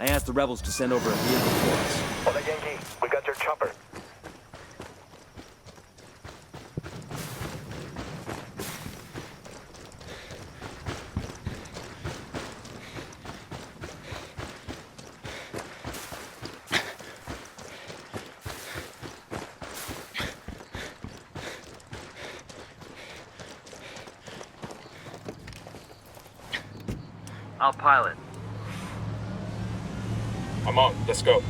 I asked the rebels to send over a vehicle for us. Hola, Yankee. We got your chopper. I'll pilot. I'm on. Let's go.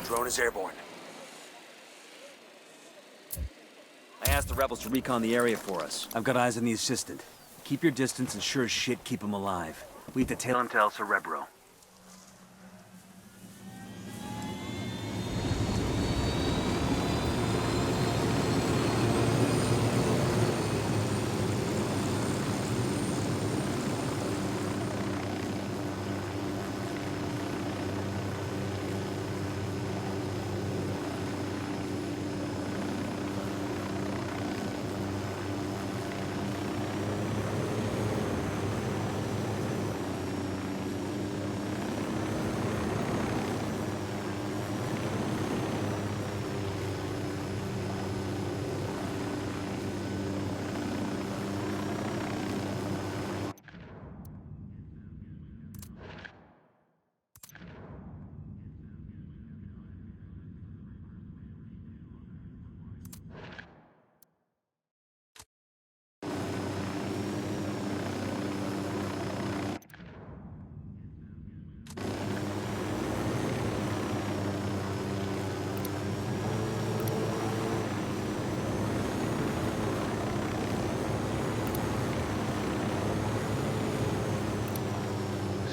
Drone is airborne. I asked the rebels to recon the area for us. I've got eyes on the assistant. Keep your distance and sure as shit keep him alive. We have to tail him to El Cerebro.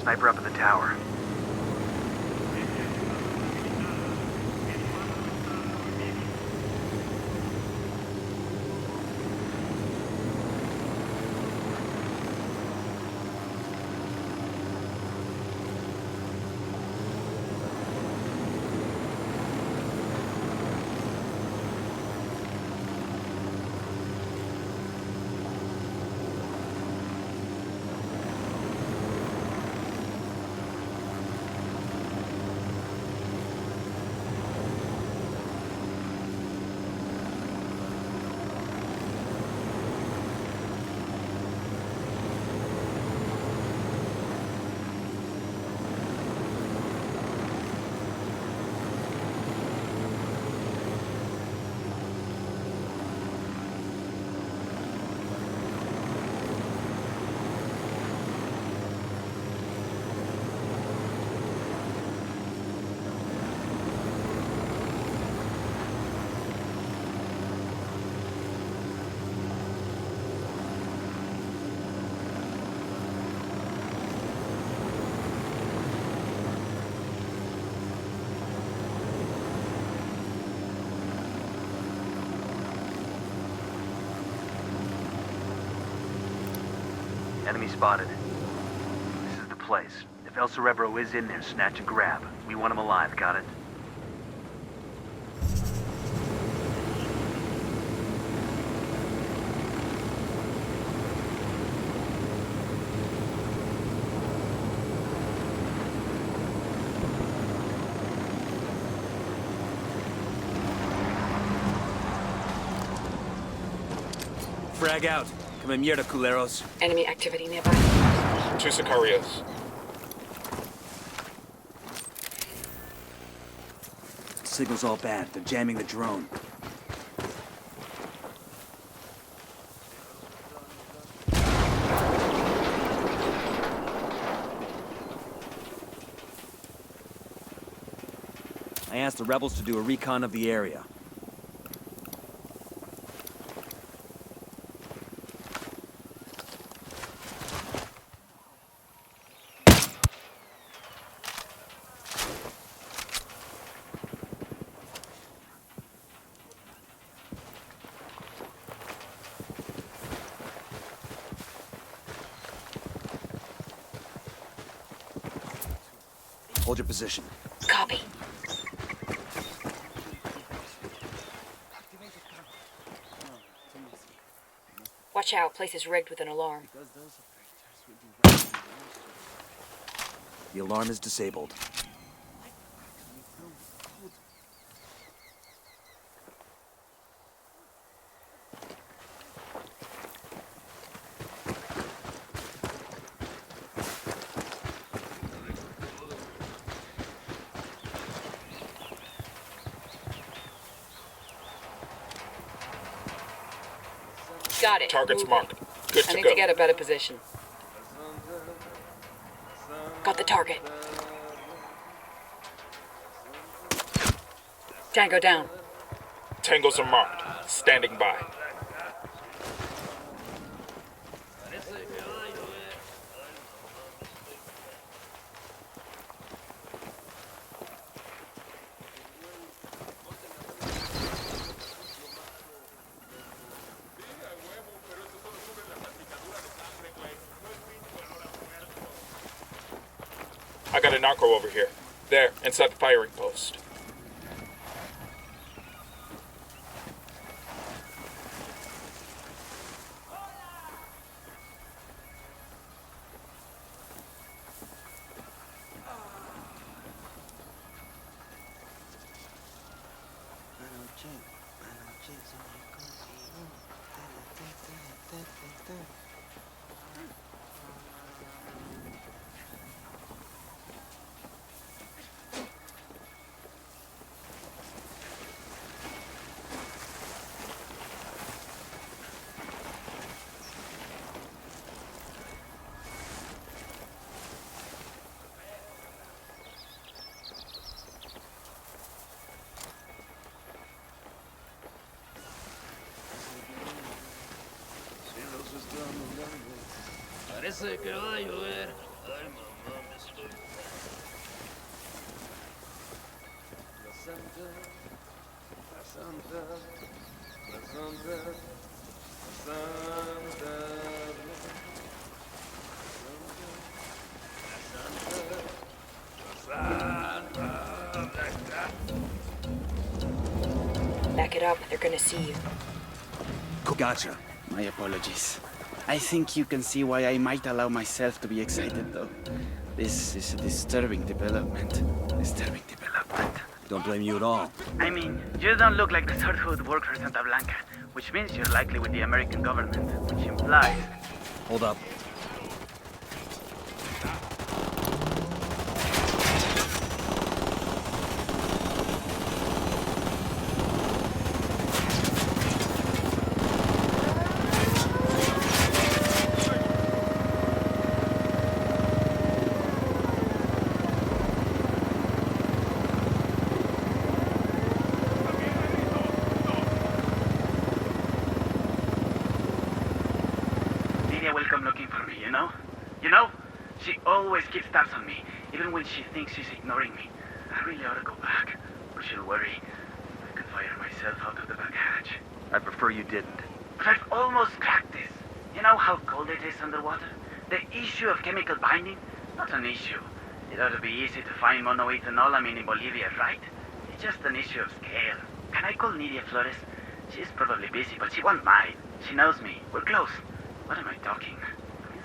Sniper up in the tower. Enemy spotted. This is the place. If El Cerebro is in there, snatch and grab. We want him alive, got it? Frag out. Come mierda, culeros. Enemy activity nearby. 2 Sicarios. Signal's all bad. They're jamming the drone. I asked the rebels to do a recon of the area. Hold your position. Copy. Watch out, place is rigged with an alarm. The alarm is disabled. Got it. Target's Moving. marked. Good I to need go. to get a better position. Got the target. Tango down. Tangos are marked. Standing by. I got a narco over here. There, inside the firing post. Parece que va a llover. Ay, mamá, me estoy... La Santa, la Santa, la Santa, la Santa, Back it up. They're gonna see you. Gotcha. My apologies. I think you can see why I might allow myself to be excited, though. This is a disturbing development. Disturbing development. Don't blame you at all. I mean, you don't look like the sort who would work for Santa Blanca, which means you're likely with the American government, which implies... Hold up. She always keeps tabs on me, even when she thinks she's ignoring me. I really ought to go back, or she'll worry. I could fire myself out of the back hatch. I'd prefer you didn't. But I've almost cracked this. You know how cold it is underwater? The issue of chemical binding? Not an issue. It ought to be easy to find monoethanolamine in Bolivia, right? It's just an issue of scale. Can I call Nidia Flores? She's probably busy, but she won't mind. She knows me. We're close. What am I talking?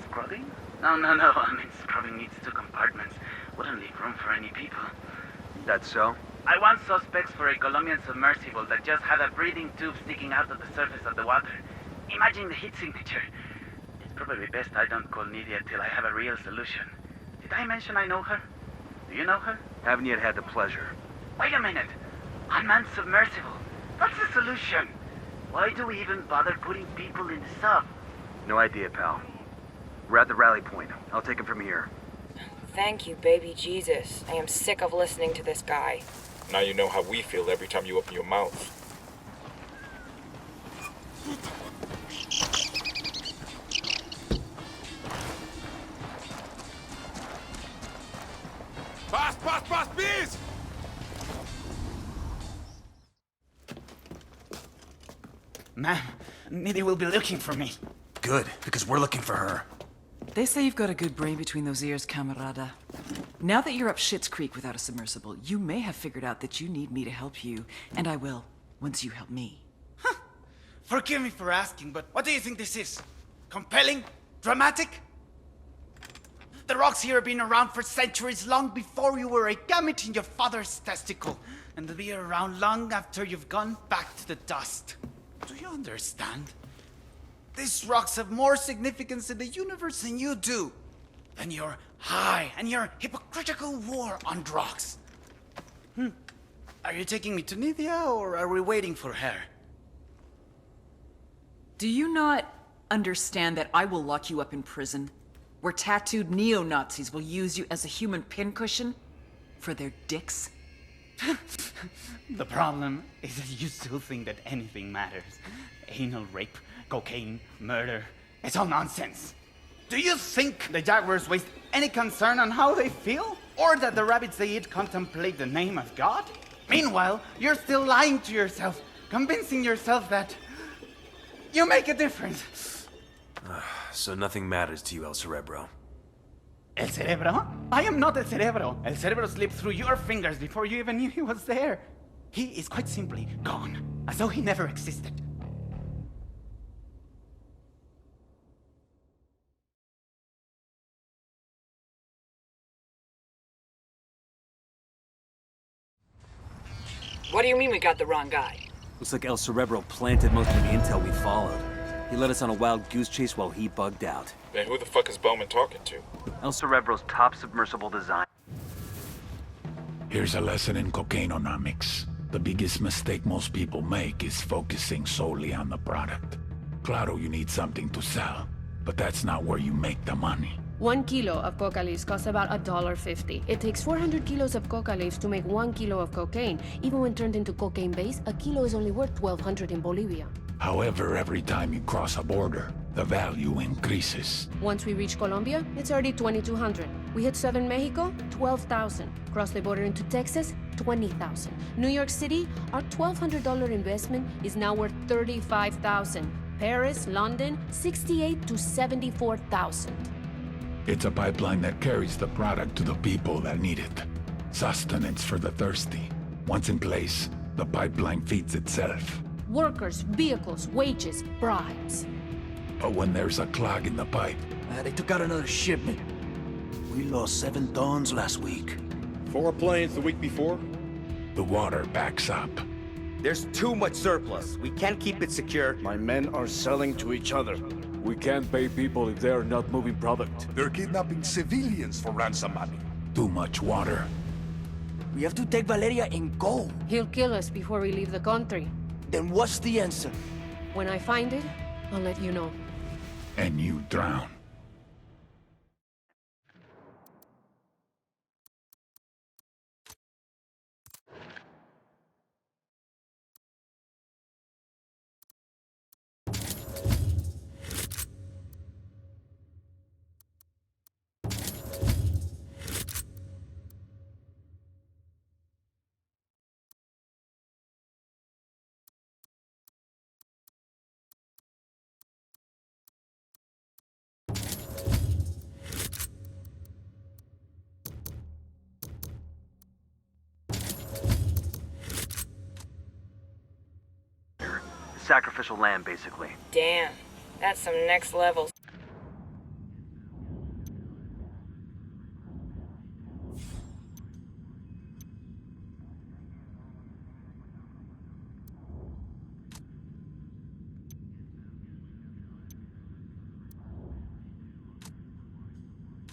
Scrubbing? No. I mean, scrubbing needs 2 compartments. Wouldn't leave room for any people. That's so? I want suspects for a Colombian submersible that just had a breathing tube sticking out of the surface of the water. Imagine the heat signature. It's probably best I don't call Nidia till I have a real solution. Did I mention I know her? Do you know her? Haven't yet had the pleasure. Wait a minute. Unmanned submersible. That's the solution. Why do we even bother putting people in the sub? No idea, pal. We're at the rally point. I'll take him from here. Thank you, baby Jesus. I am sick of listening to this guy. Now you know how we feel every time you open your mouth. Pass, please! Ma'am, Nidia will be looking for me. Good, because we're looking for her. They say you've got a good brain between those ears, camarada. Now that you're up Schitt's Creek without a submersible, you may have figured out that you need me to help you, and I will, once you help me. Forgive me for asking, but what do you think this is? Compelling? Dramatic? The rocks here have been around for centuries, long before you were a gamete in your father's testicle. And they'll be around long after you've gone back to the dust. Do you understand? These rocks have more significance in the universe than you do. Than your high and your hypocritical war on rocks. Are you taking me to Nydia, or are we waiting for her? Do you not understand that I will lock you up in prison? Where tattooed neo-Nazis will use you as a human pincushion for their dicks? The problem is that you still think that anything matters. Anal rape, cocaine, murder. It's all nonsense. Do you think the jaguars waste any concern on how they feel? Or that the rabbits they eat contemplate the name of God? Meanwhile, you're still lying to yourself, convincing yourself that you make a difference. So nothing matters to you, El Cerebro. El Cerebro? I am not El Cerebro. El Cerebro slipped through your fingers before you even knew he was there. He is quite simply gone, as though he never existed. What do you mean we got the wrong guy? Looks like El Cerebro planted most of the intel we followed. He led us on a wild goose chase while he bugged out. Then who the fuck is Bowman talking to? El Cerebro's top submersible design. Here's a lesson in cocaineonomics. The biggest mistake most people make is focusing solely on the product. Claro, you need something to sell, but that's not where you make the money. 1 kilo of coca leaves costs about $1.50. It takes 400 kilos of coca leaves to make 1 kilo of cocaine. Even when turned into cocaine base, a kilo is only worth $1,200 in Bolivia. However, every time you cross a border, the value increases. Once we reach Colombia, it's already $2,200. We hit southern Mexico, $12,000. Cross the border into Texas, $20,000. New York City, our $1,200 investment is now worth $35,000. Paris, London, $68,000 to $74,000. It's a pipeline that carries the product to the people that need it. Sustenance for the thirsty. Once in place, the pipeline feeds itself. Workers, vehicles, wages, bribes. But when there's a clog in the pipe... They took out another shipment. We lost 7 tons last week. 4 planes the week before? the water backs up. There's too much surplus. We can't keep it secure. My men are selling to each other. We can't pay people if they're not moving product. They're kidnapping civilians for ransom money. Too much water. We have to take Valeria and go. He'll kill us before we leave the country. Then what's the answer? When I find it, I'll let you know. And you drown. Sacrificial lamb, basically. Damn, that's some next level.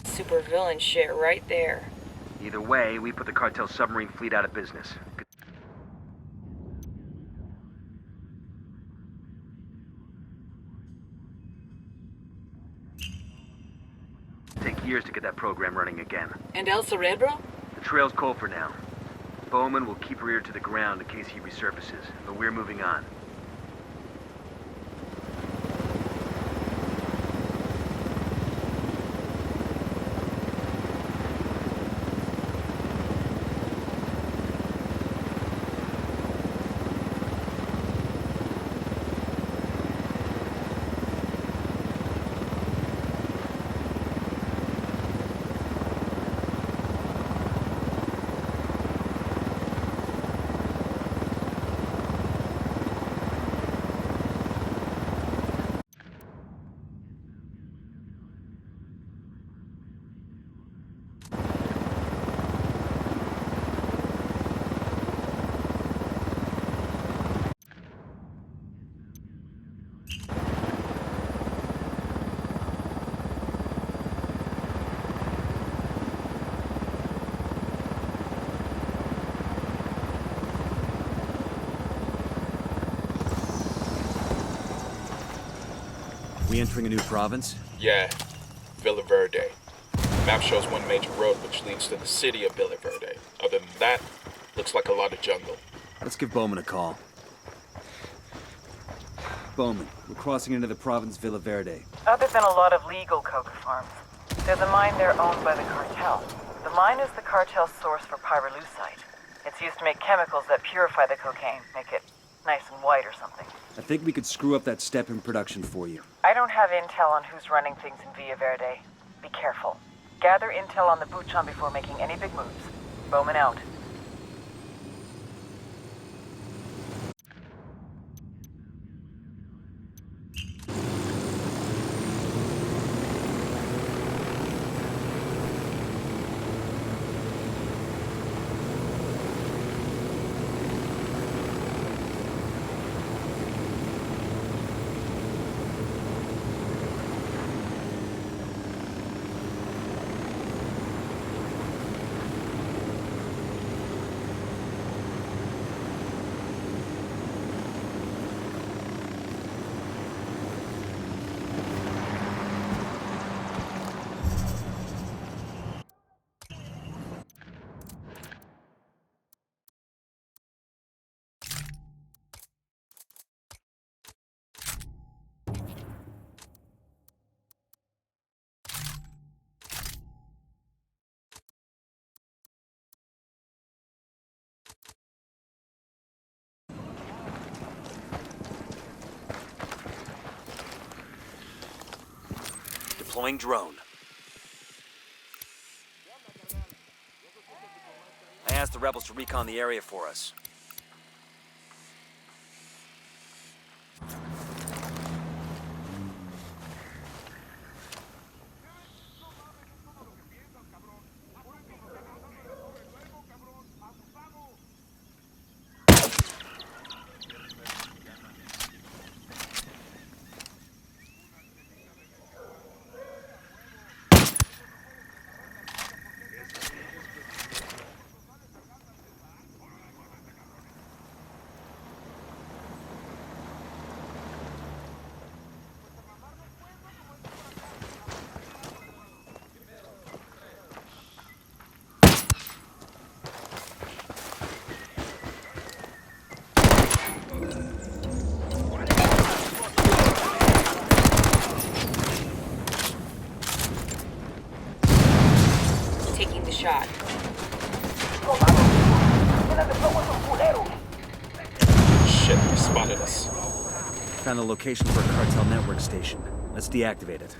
Supervillain shit right there. Either way, we put the cartel submarine fleet out of business. Take years to get that program running again. And El Cerebro? The trail's cold for now. Bowman will keep her ear to the ground in case he resurfaces, but we're moving on. entering a new province? Yeah, Villa Verde. Map shows one major road which leads to the city of Villa Verde. Other than that, looks like a lot of jungle. Let's give Bowman a call. Bowman, we're crossing into the province Villa Verde. Other than a lot of legal coca farms, there's a mine there owned by the cartel. The mine is the cartel's source for pyrolusite. It's used to make chemicals that purify the cocaine, make it nice and white or something. I think we could screw up that step in production for you. I don't have intel on who's running things in Villa Verde. Be careful. Gather intel on the Buchon before making any big moves. Bowman out. Deploying drone. I asked the rebels to recon the area for us. Taking the shot. Shit, they spotted us. Found the location for a cartel network station. Let's deactivate it.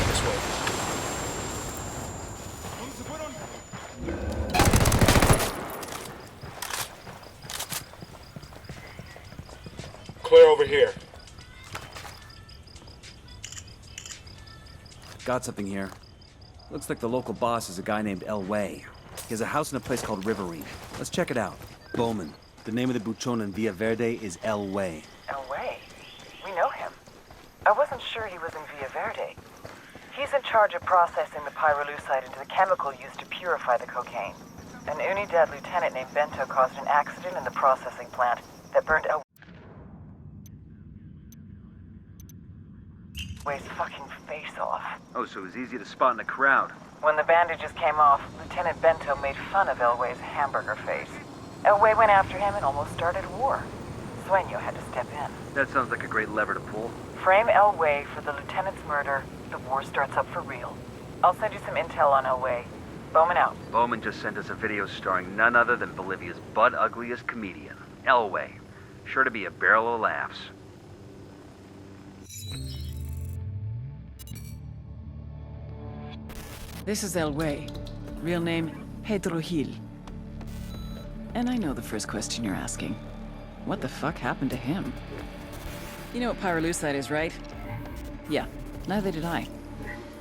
This way. Clear over here. Got something here. Looks like the local boss is a guy named El Way. He has a house in a place called Riverine. Let's check it out. Bowman. The name of the Buchon in Villa Verde is El Way. El Way? We know him. I wasn't sure he was in Villa Verde. He's in charge of processing the pyrolusite into the chemical used to purify the cocaine. An Unidad lieutenant named Bento caused an accident in the processing plant that burned El Way's fucking face off. Oh, so it was easy to spot in a crowd. When the bandages came off, Lieutenant Bento made fun of Elway's hamburger face. Elway went after him and almost started a war. Sueño had to step in. That sounds like a great lever to pull. Frame Elway for the lieutenant's murder, the war starts up for real. I'll send you some intel on Elway. Bowman out. Bowman just sent us a video starring none other than Bolivia's butt-ugliest comedian, Elway. Sure to be a barrel of laughs. This is El Way. Real name, Pedro Gil. And I know the first question you're asking. What the fuck happened to him? You know what pyrolusite is, right? Yeah, neither did I.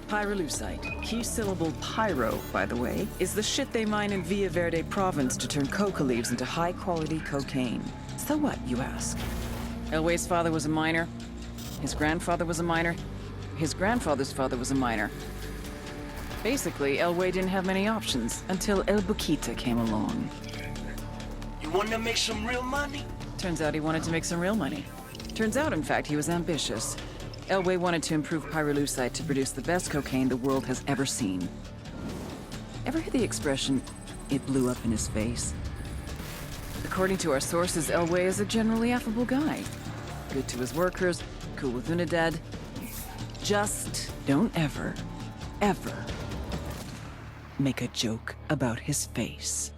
Pyrolusite, key syllable pyro, by the way, is the shit they mine in Villa Verde province to turn coca leaves into high-quality cocaine. So what, you ask? Elway's father was a miner. His grandfather was a miner. His grandfather's father was a miner. Basically, Elway didn't have many options until El Buquita came along. You want to make some real money? Turns out he wanted to make some real money. Turns out, in fact, he was ambitious. Elway wanted to improve pyrolusite to produce the best cocaine the world has ever seen. Ever hear the expression, "it blew up in his face"? According to our sources, Elway is a generally affable guy. Good to his workers, cool with Unidad. Just don't ever make a joke about his face.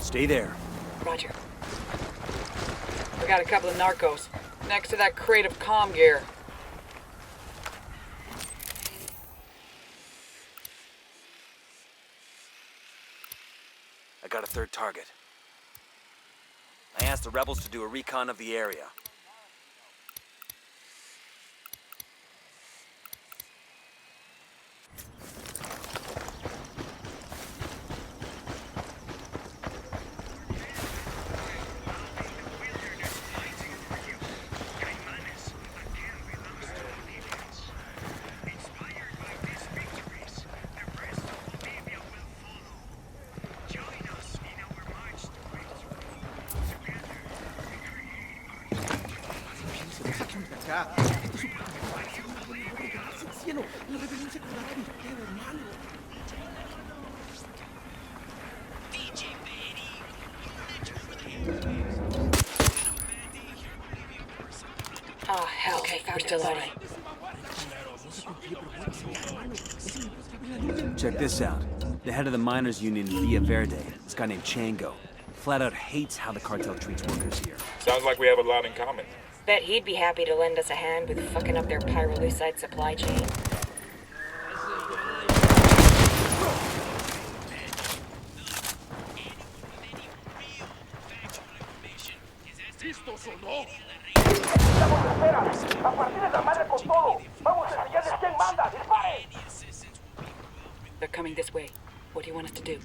Stay there. Roger. We got a couple of narcos next to that crate of comm gear. I got a third target. I asked the rebels to do a recon of the area. Oh, hell. Okay, we're still alive. Check this out. The head of the miners' union in Villa Verde, this guy named Chango, flat out hates how the cartel treats workers here. Sounds like we have a lot in common. Bet he'd be happy to lend us a hand with fucking up their pyrolusite supply chain. They're coming this way. What do you want us to do?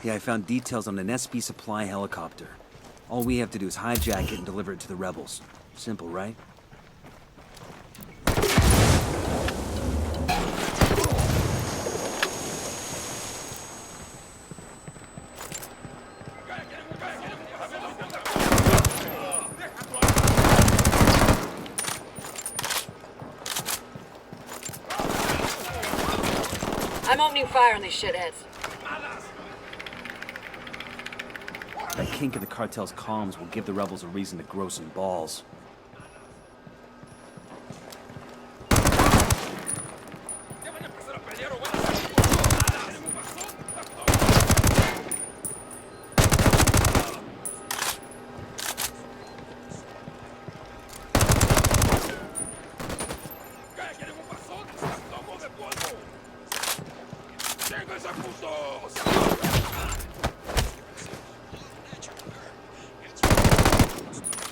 Yeah, I found details on an SB supply helicopter. All we have to do is hijack it and deliver it to the rebels. Simple, right? I'm opening fire on these shitheads. That kink in the cartel's comms will give the rebels a reason to grow some balls.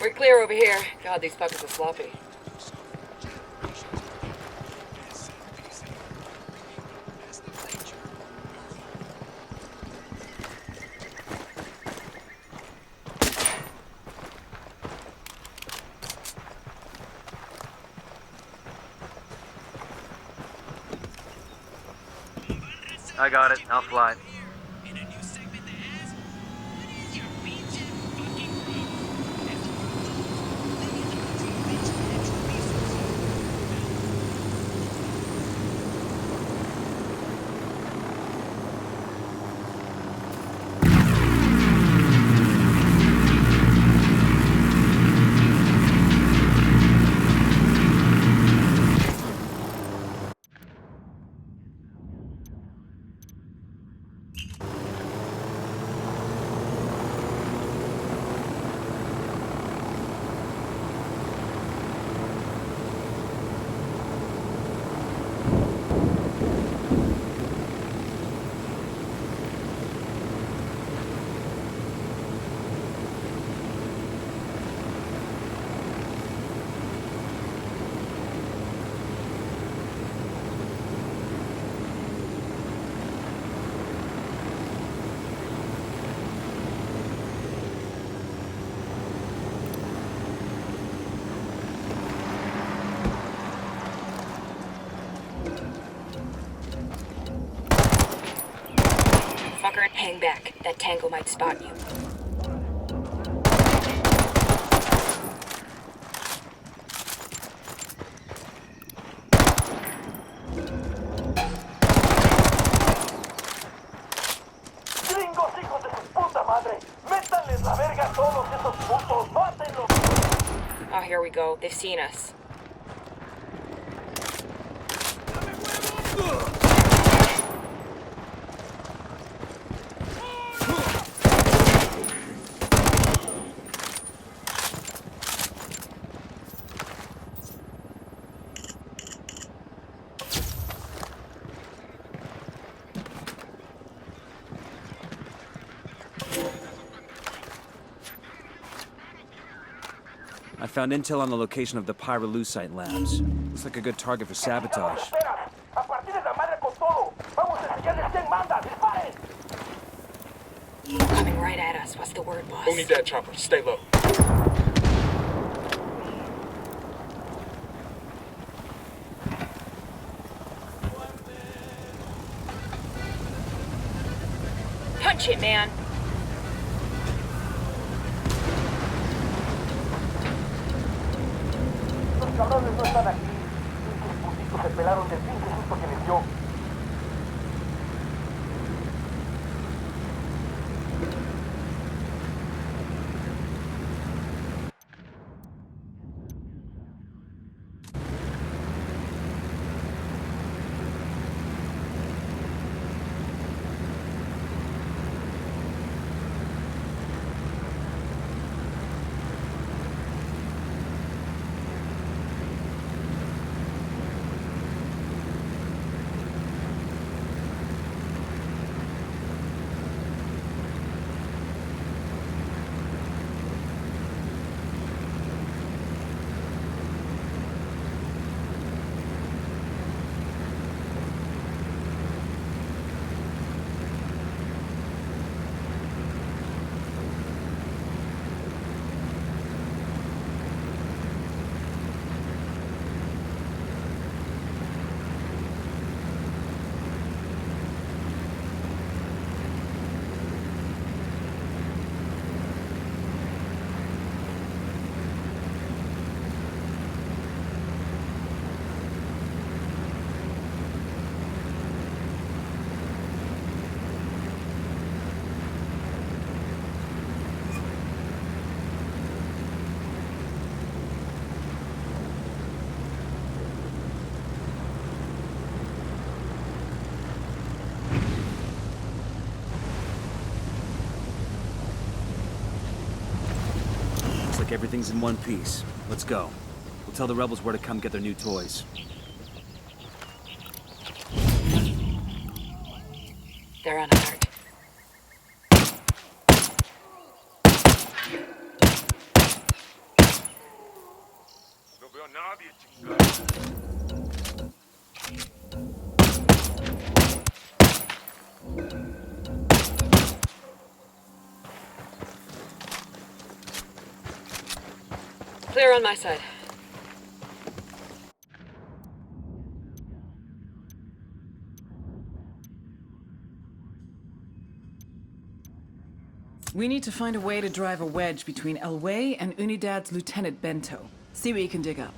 We're clear over here. God, these fuckers are sloppy. I got it. I'll fly. back. That tango might spot you. ¡Gringos, hijos de su puta madre! ¡Métanles la verga a todos esos putos! ¡Mátenlos! Oh, here we go. They've seen us. I found intel on the location of the Pyrolusite labs. Looks like a good target for sabotage. ¡A partir de la madre con todo! ¡Vamos a enseñarles quién manda! ¡Disparen! Coming right at us. What's the word, boss? Only that chopper. Stay low. Punch it, man. Los cabrones no están aquí. Pinches putitos se pelaron del pinche susto que les dio. Everything's in one piece. Let's go. We'll tell the rebels where to come get their new toys. They're on alert. No veo a nadie, chingada. Clear on my side. We need to find a way to drive a wedge between El Way and Unidad's Lieutenant Bento. See what you can dig up.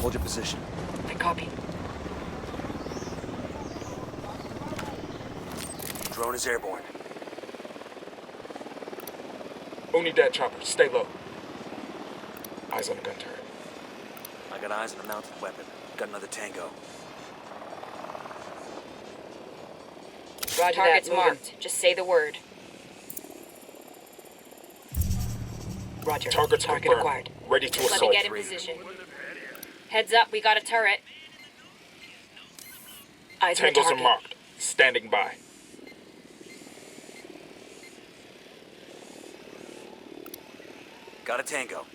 Hold your position. I copy. Drone is airborne. Unidad chopper, stay low. Eyes on the gun turret. I got eyes on a mounted weapon. Got another tango. Roger Target's that, moving. marked. Just say the word. Roger. Target confirmed. acquired. Ready to Let me assault. get in position. Heads up, we got a turret. Eyes on the Tangos are target. marked. Standing by. Got a tango.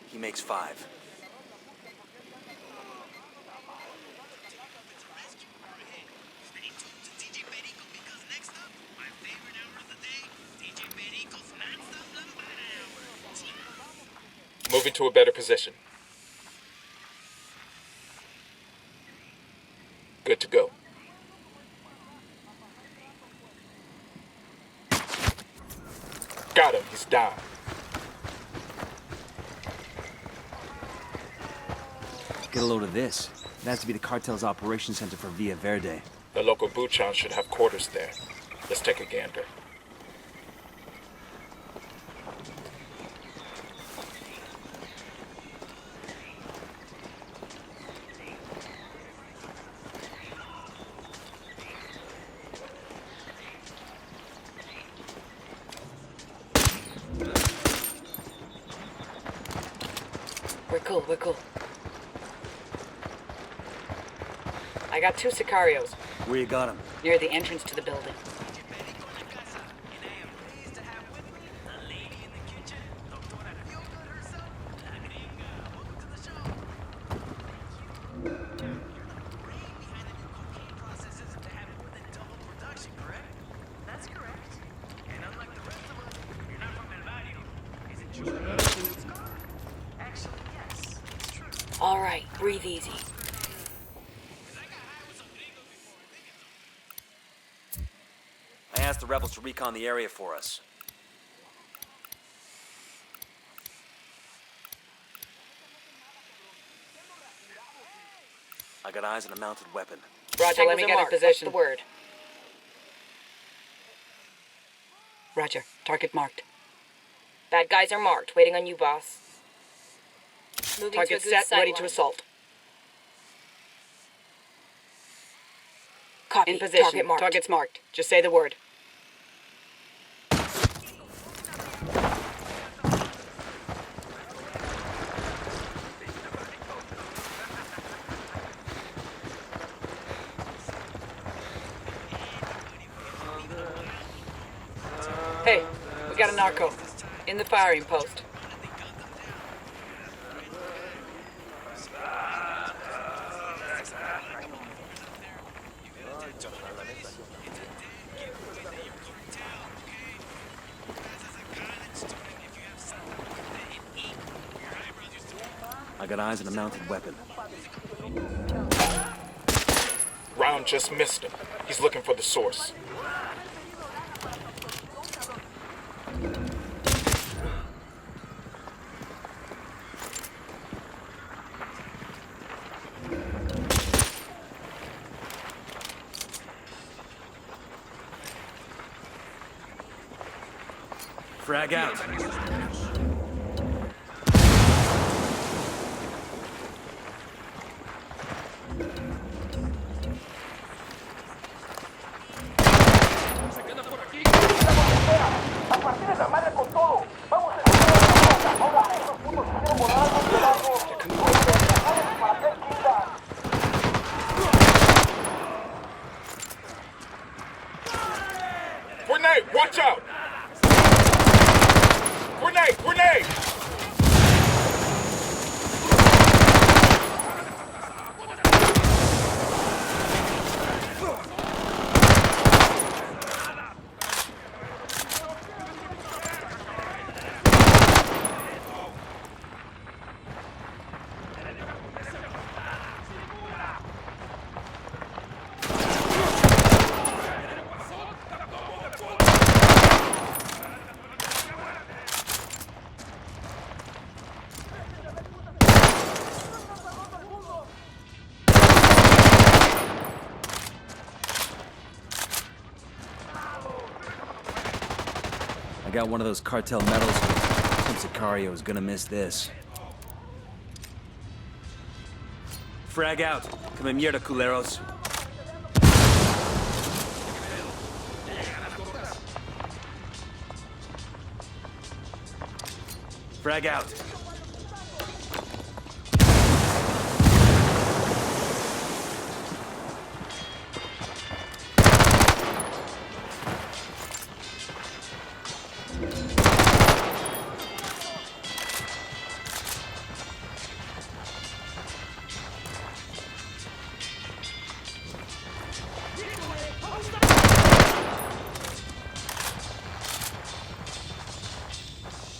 He makes 5. Moving to a better position. Good to go. Got him. He's down. Get a load of this. It has to be the cartel's operations center for Villa Verde. The local Buchon should have quarters there. Let's take a gander. We're cool. I got 2 Sicarios. Where you got him? Near the entrance to the building. All right, breathe easy. I asked the rebels to recon the area for us. I got eyes on a mounted weapon. Roger, let me get in position. What's the word? Roger, target marked. Bad guys are marked. Waiting on you, boss. Moving Target to a good set, ready sight to line. assault. Copy. In position. Target marked. Target's marked. Just say the word. Hey, we got a narco. In the firing post. I got eyes on a mounted weapon. Round just missed him. He's looking for the source. Frag out. ¡A partir de la madre con todo! ¡Vamos a estar ahora! ¡Esos putos hicieron volar los pedazos! ¡Para hacer quinta! Grenade! Watch out! got one of those cartel medals. Some Sicario is gonna miss this. Frag out. Come mierda, culeros. Frag out.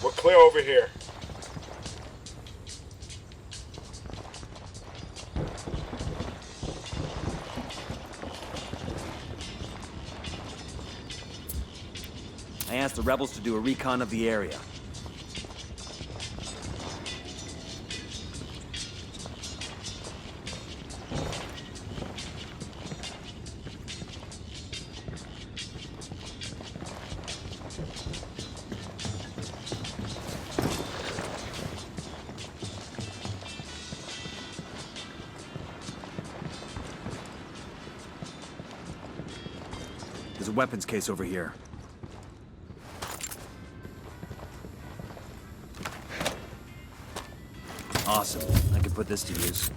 We're clear over here. I asked the rebels to do a recon of the area. There's a weapons case over here. Awesome. I can put this to use.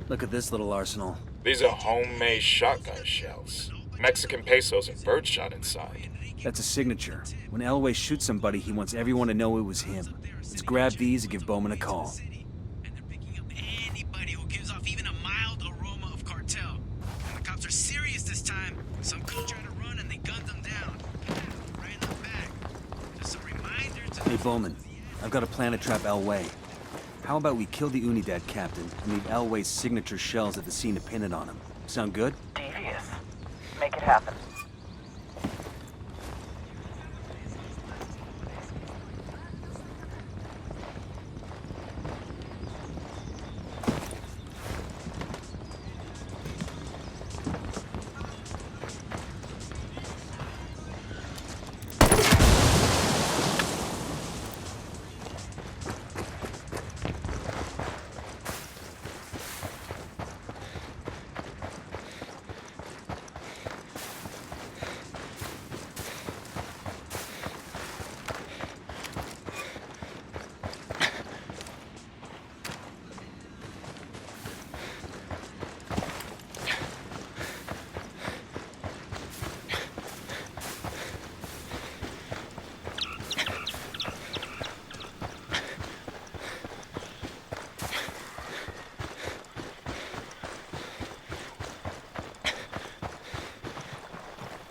Look at this little arsenal. These are homemade shotgun shells. Mexican pesos and birdshot inside. That's a signature. When Elway shoots somebody, he wants everyone to know it was him. Let's grab these and give Bowman a call. Anybody who gives off even a mild aroma of cartel. And the cops are serious this time. Some could try to run and they gunned them down. Right in the back. Just a reminder to... Hey, Bowman. I've got a plan to trap Elway. How about we kill the Unidad captain and leave Elway's signature shells at the scene to pin it on him? Sound good? Devious. Make it happen.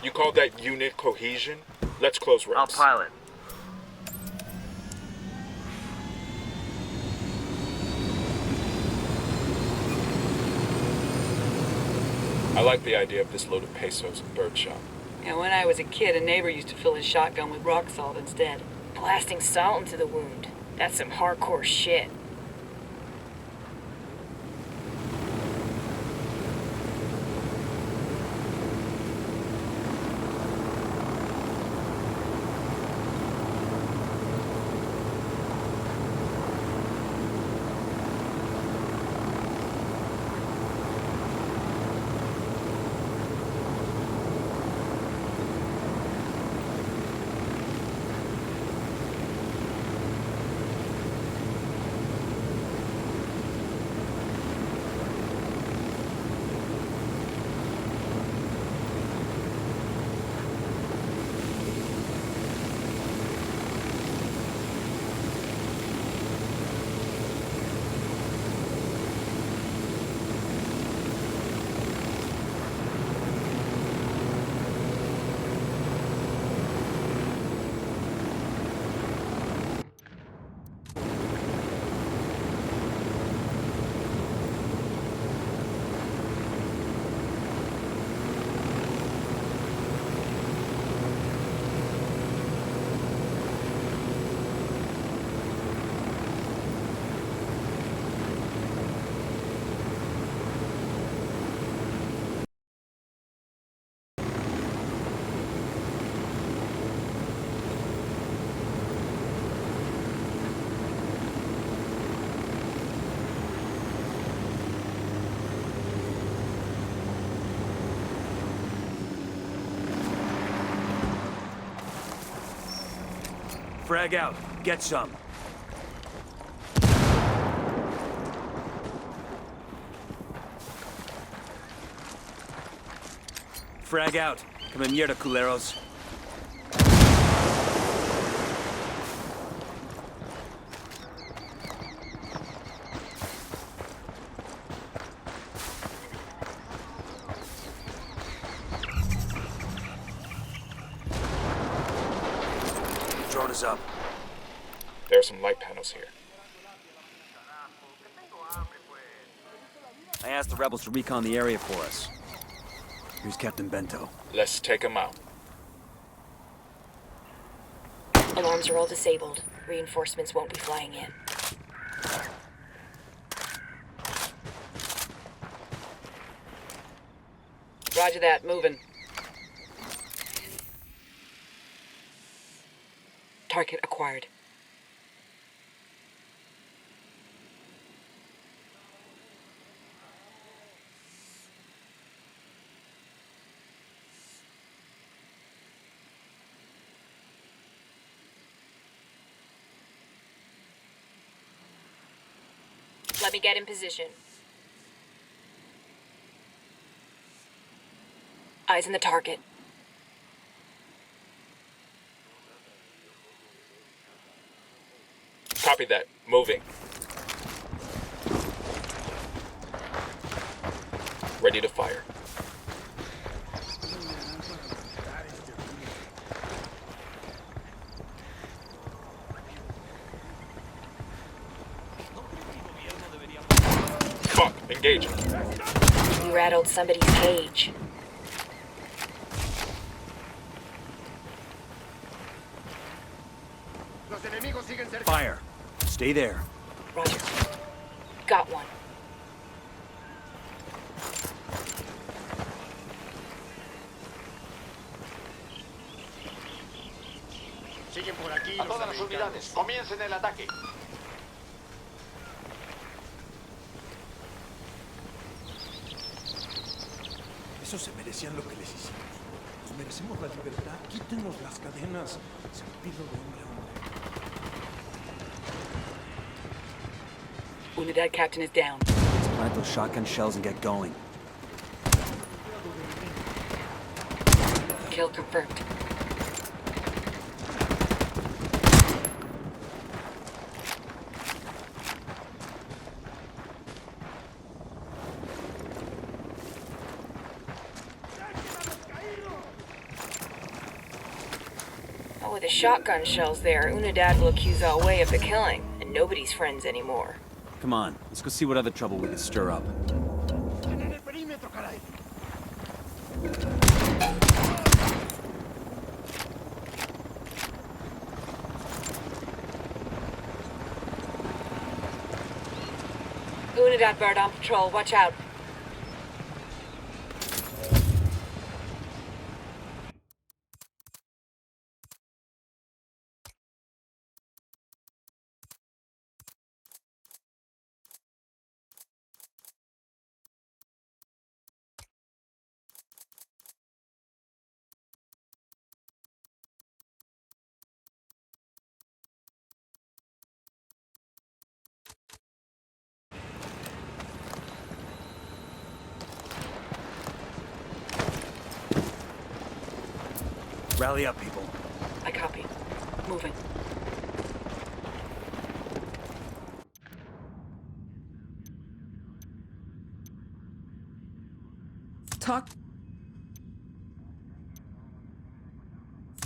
You call that unit cohesion? Let's close ranks. I'll pilot. I like the idea of this load of pesos and birdshot. And when I was a kid, a neighbor used to fill his shotgun with rock salt instead. Blasting salt into the wound. That's some hardcore shit. Frag out. Get some. Frag out. Come in mierda, culeros. Drone is up. There are some light panels here. I asked the rebels to recon the area for us. Here's Captain Bento. Let's take them out. Alarms are all disabled. Reinforcements won't be flying in. Roger that, moving. Target acquired. Let me get in position. Eyes on the target. Copy that. Moving. Ready to fire. Fuck, engaging. You rattled somebody's cage. Fire. Stay there. Roger. Got one. Siguen por aquí. A todas las unidades, comiencen el ataque. Esos se merecían lo que les hicimos. Nos merecemos la libertad. Quítenos las cadenas. Se lo pido de hombre a hombre. Unidad captain is down. Let's plant those shotgun shells and get going. Kill confirmed. Oh, with the shotgun shells there, Unidad will accuse Alway of the killing, and nobody's friends anymore. Come on, let's go see what other trouble we can stir up. Unidad bird on patrol, watch out. Rally up, people. I copy. Moving.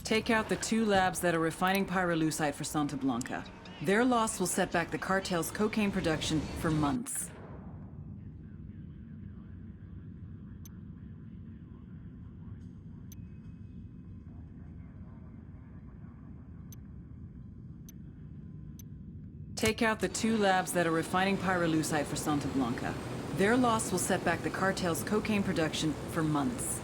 Take out the 2 labs that are refining pyrolusite for Santa Blanca. Their loss will set back the cartel's cocaine production for months. Take out the 2 labs that are refining pyrolusite for Santa Blanca. Their loss will set back the cartel's cocaine production for months.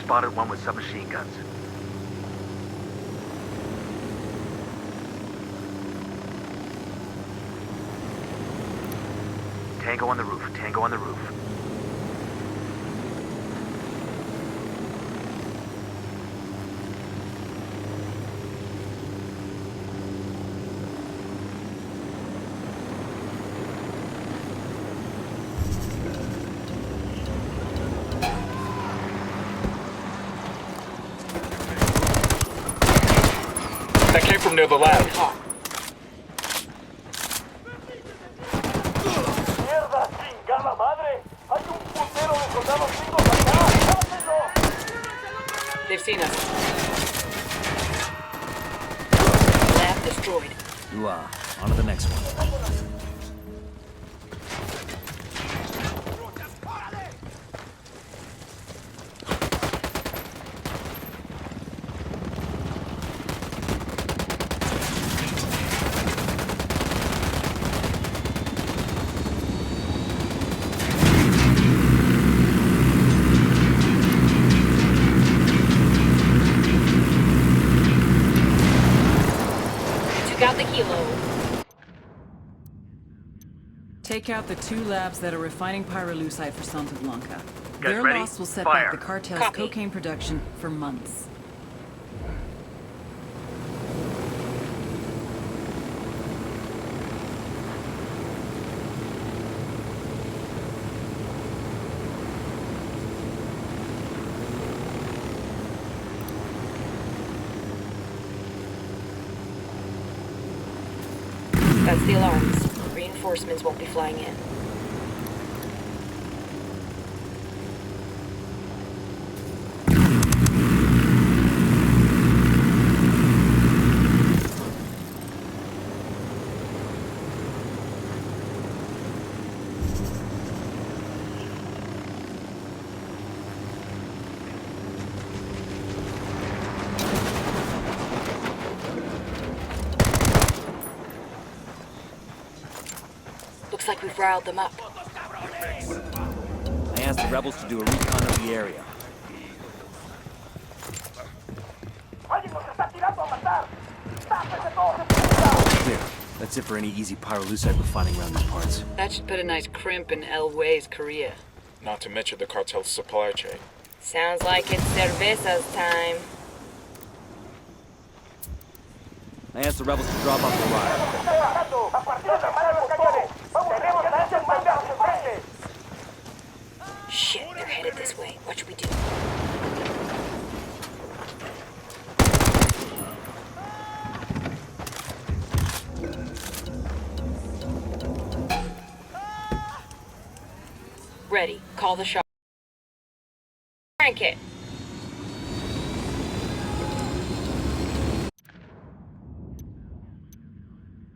spotted one with submachine guns. Tango on the roof, Tango on the roof. That came from near the lab. ¡Mierda, chingada madre! ¡Hay un putero de soldados gringos acá! ¡Háganlo! They've seen us. Lab destroyed. On to the next one. Got the kilo. Take out the 2 labs that are refining pyrolusite for Santa Blanca. Guys Their ready? loss will set Fire. back the cartel's Copy. cocaine production for months. That's the alarms. Reinforcements won't be flying in. Looks like we've riled them up. I asked the rebels to do a recon of the area. ¡Alguien nos está tirando a matar! ¡Tápense todos en puta! Clear. That's it for any easy pyrolusite refining around these parts. That should put a nice crimp in El-Way's career. Not to mention the cartel's supply chain. Sounds like it's cerveza's time. I asked the rebels to drop off the ride. ¡A partir de la madre del cañón! ¡Vamos a tenemos lanzas mandados enfrente! Shit, they're headed this way. What should we do? Ready. Call the shot. Crank it.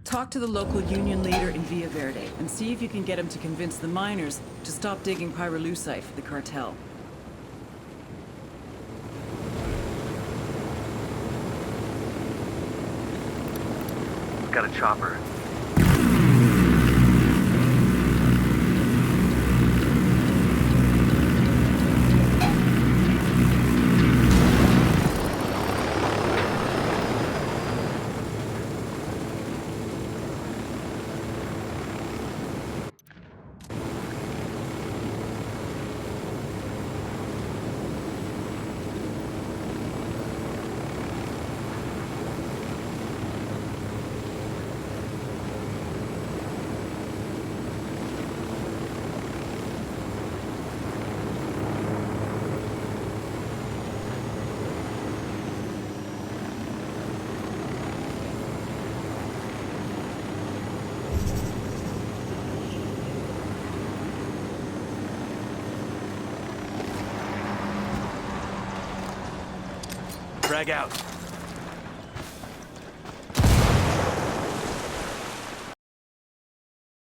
Talk to the local union leader in Villa Verde and see if you can get him to convince the miners to stop digging pyrolusite for the cartel. Got a chopper. Drag out.